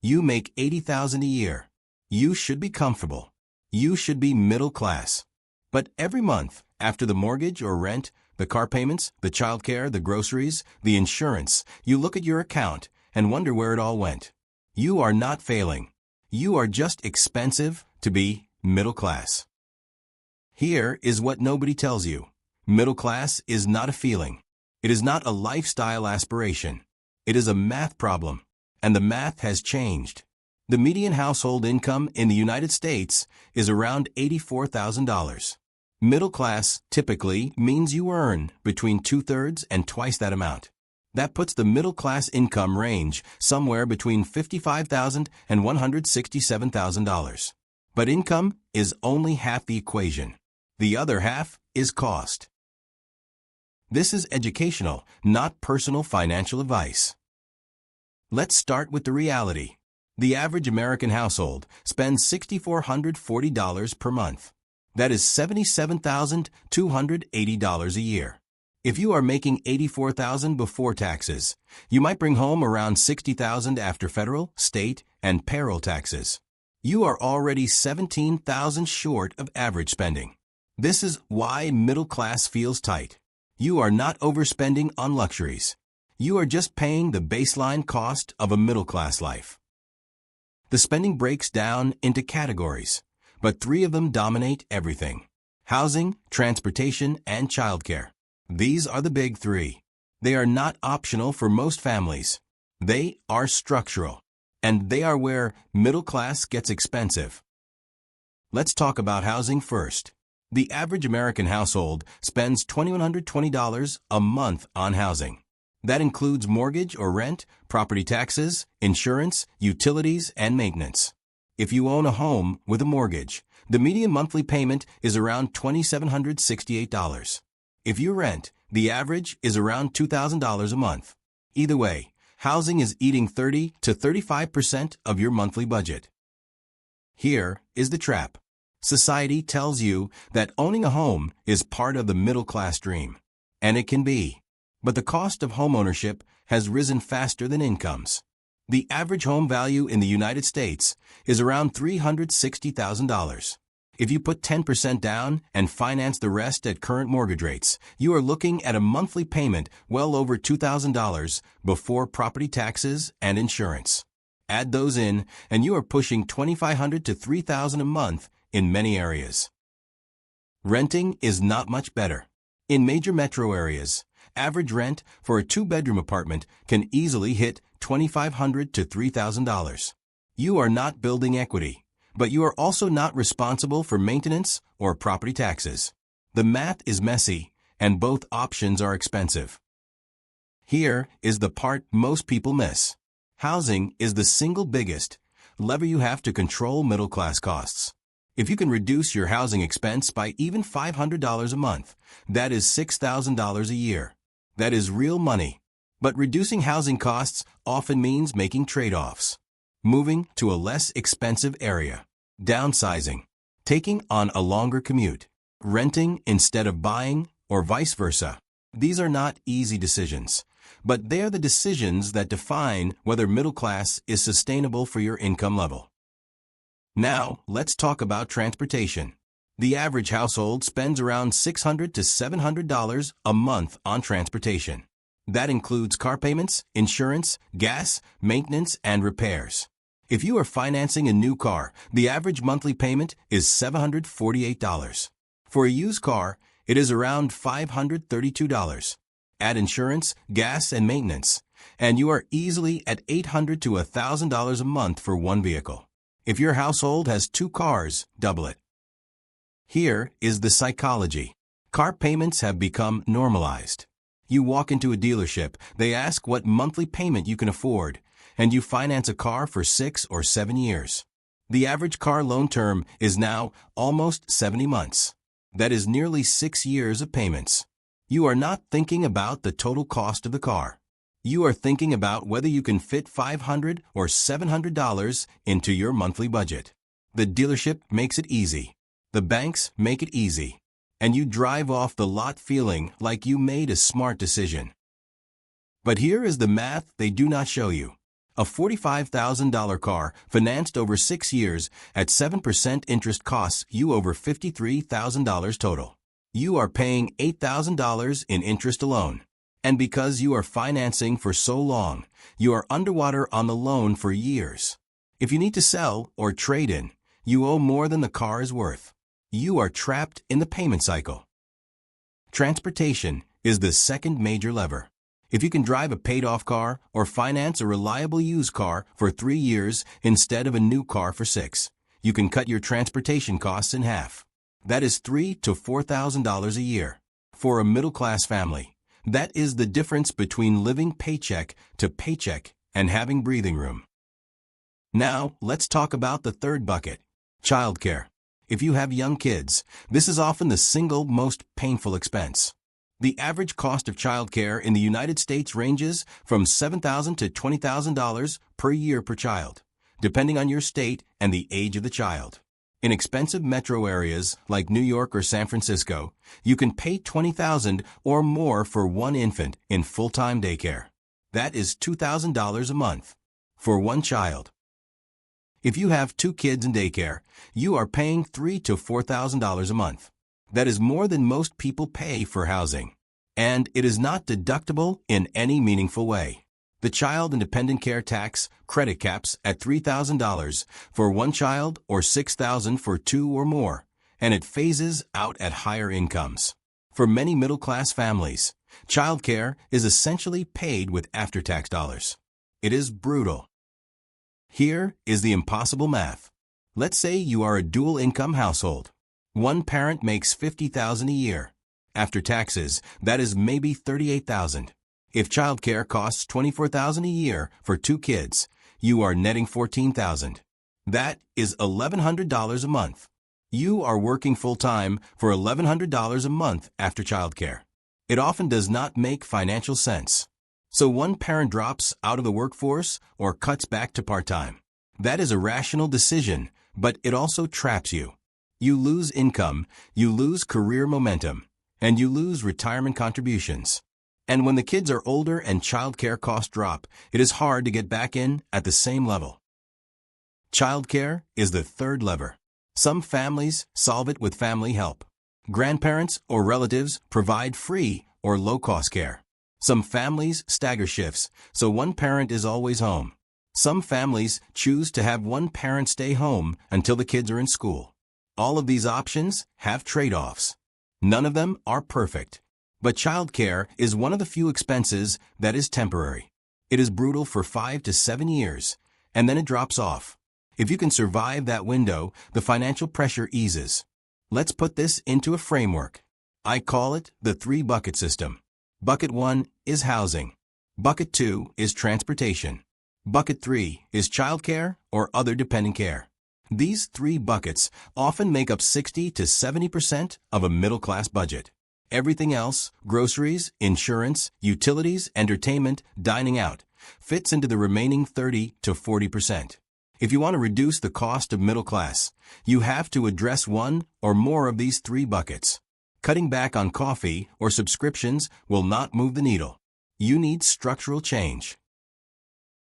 You make $80,000 a year. You should be comfortable. You should be middle class. But every month, after the mortgage or rent, the car payments, the childcare, the groceries, the insurance, you look at your account and wonder where it all went. You are not failing. You are just expensive to be middle class. Here is what nobody tells you. Middle class is not a feeling. It is not a lifestyle aspiration. It is a math problem. And the math has changed. The median household income in the United States is around $84,000. Middle class typically means you earn between 2/3 and twice that amount. That puts the middle class income range somewhere between $55,000 and $167,000. But income is only half the equation. The other half is cost. This is educational, not personal financial advice. Let's start with the reality. The average American household spends $6,440 per month. That is $77,280 a year. If you are making $84,000 before taxes, you might bring home around $60,000 after federal, state, and payroll taxes. You are already $17,000 short of average spending. This is why middle class feels tight. You are not overspending on luxuries. You are just paying the baseline cost of a middle-class life. The spending breaks down into categories, but 3 of them dominate everything: housing, transportation, and childcare. These are the big 3. They are not optional for most families. They are structural, and they are where middle class gets expensive. Let's talk about housing first. The average American household spends $2,120 a month on housing. That includes mortgage or rent, property taxes, insurance, utilities, and maintenance. If you own a home with a mortgage, the median monthly payment is around $2,768. If you rent, the average is around $2,000 a month. Either way, housing is eating 30 to 35% of your monthly budget. Here is the trap. Society tells you that owning a home is part of the middle-class dream. And it can be. But the cost of homeownership has risen faster than incomes. The average home value in the United States is around $360,000. If you put 10% down and finance the rest at current mortgage rates, you are looking at a monthly payment well over $2,000 before property taxes and insurance. Add those in, and you are pushing $2,500 to $3,000 a month in many areas. Renting is not much better. In major metro areas, average rent for a 2-bedroom apartment can easily hit $2,500 to $3,000. You are not building equity, but you are also not responsible for maintenance or property taxes. The math is messy, and both options are expensive. Here is the part most people miss. Housing is the single biggest lever you have to control middle-class costs. If you can reduce your housing expense by even $500 a month, that is $6,000 a year. That is real money. But reducing housing costs often means making trade-offs. Moving to a less expensive area. Downsizing. Taking on a longer commute. Renting instead of buying, or vice versa. These are not easy decisions, but they are the decisions that define whether middle class is sustainable for your income level. Now, let's talk about transportation. The average household spends around $600 to $700 a month on transportation. That includes car payments, insurance, gas, maintenance, and repairs. If you are financing a new car, the average monthly payment is $748. For a used car, it is around $532. Add insurance, gas, and maintenance, and you are easily at $800 to $1,000 a month for one vehicle. If your household has 2 cars, double it. Here is the psychology. Car payments have become normalized. You walk into a dealership, they ask what monthly payment you can afford, and you finance a car for 6 or 7 years. The average car loan term is now almost 70 months. That is nearly 6 years of payments. You are not thinking about the total cost of the car. You are thinking about whether you can fit $500 or $700 into your monthly budget. The dealership makes it easy. The banks make it easy. And you drive off the lot feeling like you made a smart decision. But here is the math they do not show you. A $45,000 car financed over 6 years at 7% interest costs you over $53,000 total. You are paying $8,000 in interest alone. And because you are financing for so long, you are underwater on the loan for years. If you need to sell or trade in, you owe more than the car is worth. You are trapped in the payment cycle. Transportation is the second major lever. If you can drive a paid-off car or finance a reliable used car for 3 years instead of a new car for 6, you can cut your transportation costs in half. That is $3,000 to $4,000 a year. For a middle-class family, that is the difference between living paycheck to paycheck and having breathing room. Now, let's talk about the third bucket, childcare. If you have young kids, this is often the single most painful expense. The average cost of childcare in the United States ranges from $7,000 to $20,000 per year per child, depending on your state and the age of the child. In expensive metro areas like New York or San Francisco, you can pay $20,000 or more for one infant in full-time daycare. That is $2,000 a month for one child. If you have 2 kids in daycare, you are paying $3,000 to $4,000 a month. That is more than most people pay for housing. And it is not deductible in any meaningful way. The Child and Dependent Care Tax credit caps at $3,000 for one child or $6,000 for 2 or more, and it phases out at higher incomes. For many middle-class families, childcare is essentially paid with after-tax dollars. It is brutal. Here is the impossible math. Let's say you are a dual-income household. One parent makes $50,000 a year. After taxes, that is maybe $38,000. If childcare costs $24,000 a year for 2 kids, you are netting $14,000. That is $1,100 a month. You are working full-time for $1,100 a month after childcare. It often does not make financial sense. So one parent drops out of the workforce or cuts back to part-time. That is a rational decision, but it also traps you. You lose income, you lose career momentum, and you lose retirement contributions. And when the kids are older and childcare costs drop, it is hard to get back in at the same level. Childcare is the third lever. Some families solve it with family help. Grandparents or relatives provide free or low-cost care. Some families stagger shifts, so one parent is always home. Some families choose to have one parent stay home until the kids are in school. All of these options have trade-offs. None of them are perfect. But childcare is one of the few expenses that is temporary. It is brutal for 5 to 7 years, and then it drops off. If you can survive that window, the financial pressure eases. Let's put this into a framework. I call it the 3-bucket system. Bucket 1 is housing. Bucket 2 is transportation. Bucket 3 is childcare or other dependent care. These 3 buckets often make up 60 to 70% of a middle-class budget. Everything else, groceries, insurance, utilities, entertainment, dining out, fits into the remaining 30 to 40%. If you want to reduce the cost of middle class, you have to address one or more of these 3 buckets. Cutting back on coffee or subscriptions will not move the needle. You need structural change.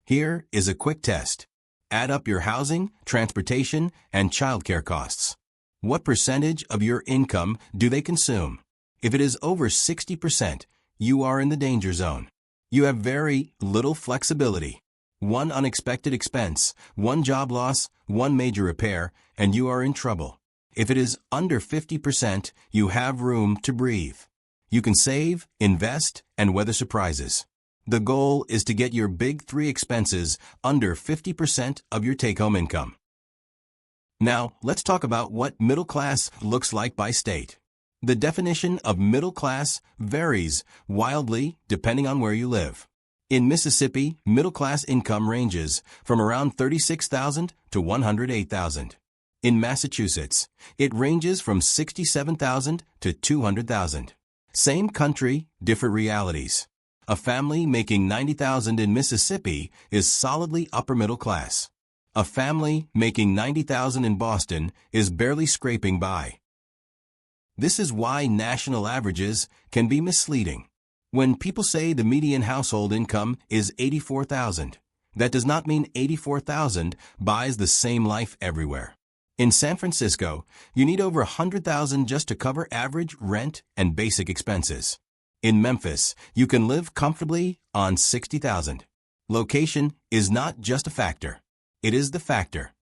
Here is a quick test. Add up your housing, transportation, and childcare costs. What percentage of your income do they consume? If it is over 60%, you are in the danger zone. You have very little flexibility. One unexpected expense, one job loss, one major repair, and you are in trouble. If it is under 50%, you have room to breathe. You can save, invest, and weather surprises. The goal is to get your big 3 expenses under 50% of your take-home income. Now, let's talk about what middle class looks like by state. The definition of middle class varies wildly depending on where you live. In Mississippi, middle class income ranges from around $36,000 to $108,000. In Massachusetts, it ranges from $67,000 to $200,000. Same country, different realities. A family making $90,000 in Mississippi is solidly upper middle class. A family making $90,000 in Boston is barely scraping by. This is why national averages can be misleading. When people say the median household income is $84,000, That does not mean 84,000 buys the same life everywhere. In San Francisco, you need over 100,000 just to cover average rent and basic expenses. In Memphis, you can live comfortably on 60,000. Location is not just a factor. It is the factor.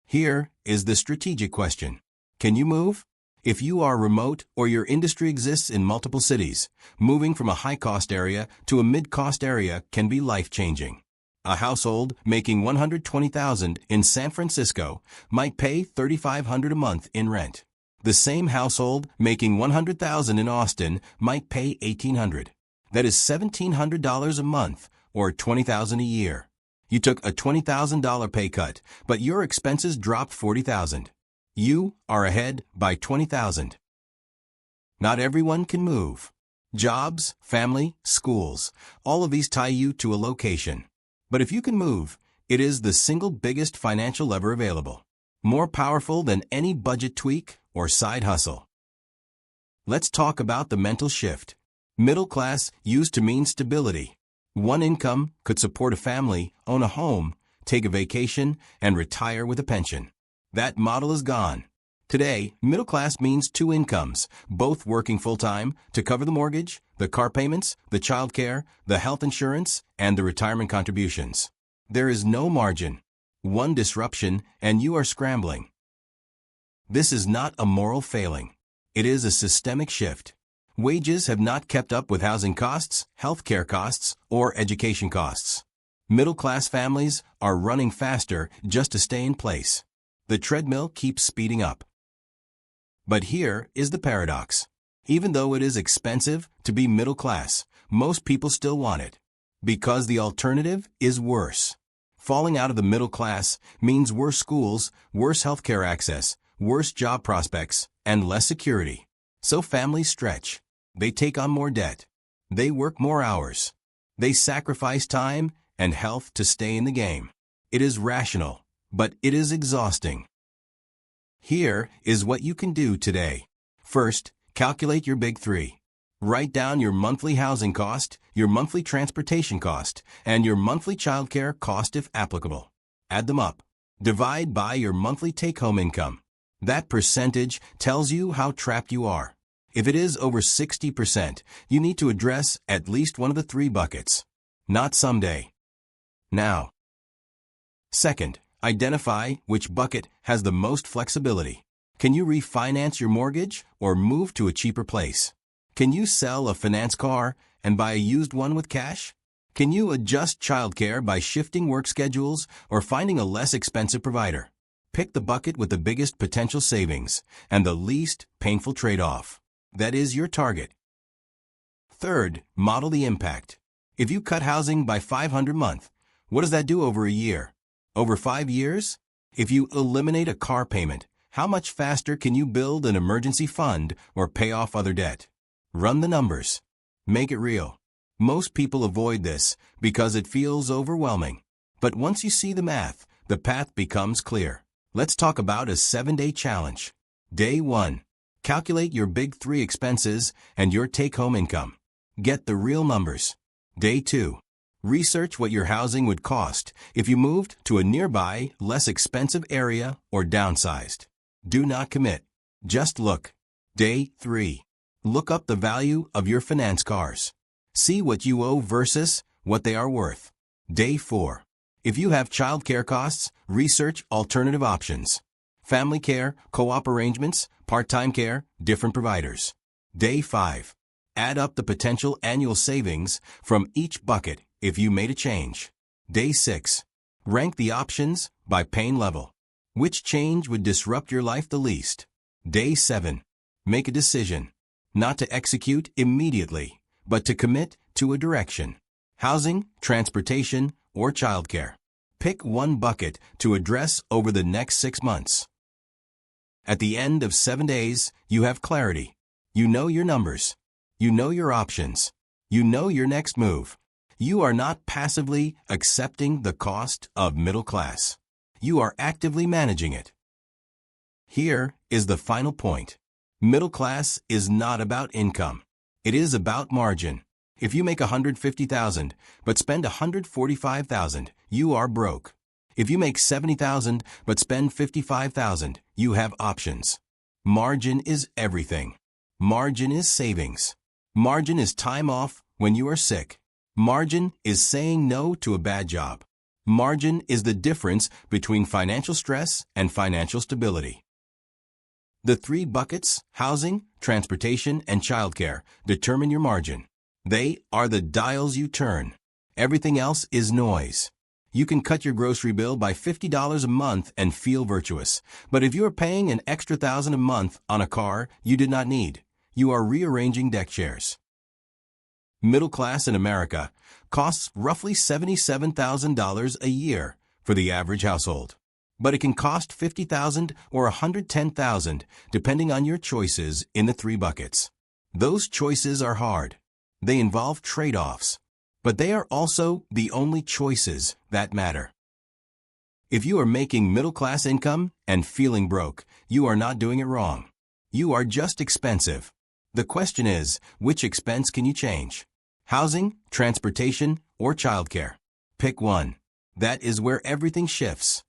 Here is the strategic question. Can you move? If you are remote or your industry exists in multiple cities, moving from a high-cost area to a mid-cost area can be life-changing. A household making $120,000 in San Francisco might pay $3,500 a month in rent. The same household making $100,000 in Austin might pay $1,800. That is $1,700 a month or $20,000 a year. You took a $20,000 pay cut, but your expenses dropped $40,000. You are ahead by $20,000. Not everyone can move. Jobs, family, schools, all of these tie you to a location. But if you can move, it is the single biggest financial lever available. More powerful than any budget tweak or side hustle. Let's talk about the mental shift. Middle class used to mean stability. One income could support a family, own a home, take a vacation, and retire with a pension. That model is gone. Today, middle class means two incomes, both working full-time to cover the mortgage, the car payments, the childcare, the health insurance, and the retirement contributions. There is no margin. One disruption, and you are scrambling. This is not a moral failing. It is a systemic shift. Wages have not kept up with housing costs, healthcare costs, or education costs. Middle-class families are running faster just to stay in place. The treadmill keeps speeding up. But here is the paradox. Even though it is expensive to be middle class, most people still want it. Because the alternative is worse. Falling out of the middle class means worse schools, worse healthcare access, worse job prospects, and less security. So families stretch. They take on more debt. They work more hours. They sacrifice time and health to stay in the game. It is rational, but it is exhausting. Here is what you can do today. First, calculate your big three. Write down your monthly housing cost, your monthly transportation cost, and your monthly childcare cost if applicable. Add them up. Divide by your monthly take-home income. That percentage tells you how trapped you are. If it is over 60%, you need to address at least one of the three buckets. Not someday. Now. Second, identify which bucket has the most flexibility. Can you refinance your mortgage or move to a cheaper place? Can you sell a finance car and buy a used one with cash? Can you adjust childcare by shifting work schedules or finding a less expensive provider? Pick the bucket with the biggest potential savings and the least painful trade-off. That is your target. Third, model the impact. If you cut housing by $500 a month, what does that do over a year? Over 5 years? If you eliminate a car payment, how much faster can you build an emergency fund or pay off other debt? Run the numbers. Make it real. Most people avoid this because it feels overwhelming. But once you see the math, the path becomes clear. Let's talk about a 7-day challenge. Day 1. Calculate your big three expenses and your take-home income. Get the real numbers. Day 2. Research what your housing would cost if you moved to a nearby, less expensive area or downsized. Do not commit. Just look. Day 3. Look up the value of your finance cars. See what you owe versus what they are worth. Day 4. If you have childcare costs, research alternative options. Family care, co-op arrangements, part-time care, different providers. Day 5. Add up the potential annual savings from each bucket if you made a change. Day 6. Rank the options by pain level. Which change would disrupt your life the least? Day 7. Make a decision. Not to execute immediately, but to commit to a direction. Housing, transportation, or childcare. Pick one bucket to address over the next 6 months. At the end of 7 days, you have clarity. You know your numbers. You know your options. You know your next move. You are not passively accepting the cost of middle class. You are actively managing it. Here is the final point. Middle class is not about income. It is about margin. If you make $150,000 but spend $145,000, you are broke. If you make $70,000 but spend $55,000, you have options. Margin is everything. Margin is savings. Margin is time off when you are sick. Margin is saying no to a bad job. Margin is the difference between financial stress and financial stability. The three buckets, housing, transportation, and childcare, determine your margin. They are the dials you turn. Everything else is noise. You can cut your grocery bill by $50 a month and feel virtuous. But if you are paying an extra $1,000 a month on a car you did not need, you are rearranging deck chairs. Middle class in America costs roughly $77,000 a year for the average household. But it can cost $50,000 or $110,000 depending on your choices in the three buckets. Those choices are hard. They involve trade-offs. But they are also the only choices that matter. If you are making middle-class income and feeling broke, you are not doing it wrong. You are just expensive. The question is, which expense can you change? Housing, transportation, or childcare? Pick one. That is where everything shifts.